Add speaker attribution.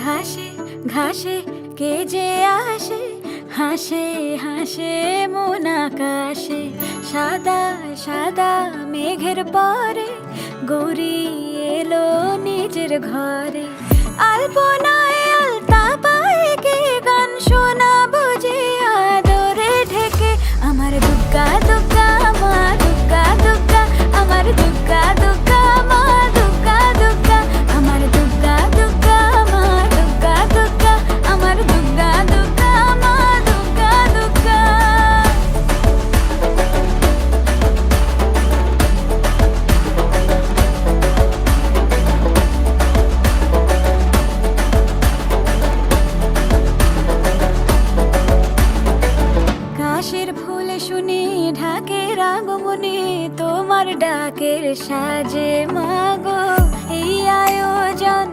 Speaker 1: ঘাসে ঘাসে কে যে আসে, হাসে হাসে মন আকাশে। সাদা সাদা মেঘের পরে গৌরী এলো নিজের ঘরে। আলপনায় আলতা পায়ে কে গান শোনাবো যে আদরে ঢেকে। আমার দুগ্গা দুগ্গা মা দুগ্গা দুগ্গা, আমার দুগ্গা দুগ্গা মা দুগ্গা দুগ্গা, আমার দুগ্গা দুগ্গা মা দুগ্গা দুগ্গা, আমার দুগ্গা দুগ্গা মা দুগ্গা দুগ্গা। কাশের ফুল শুনি ঢাকের আগমনে, তোমার ডাকের সাজে মা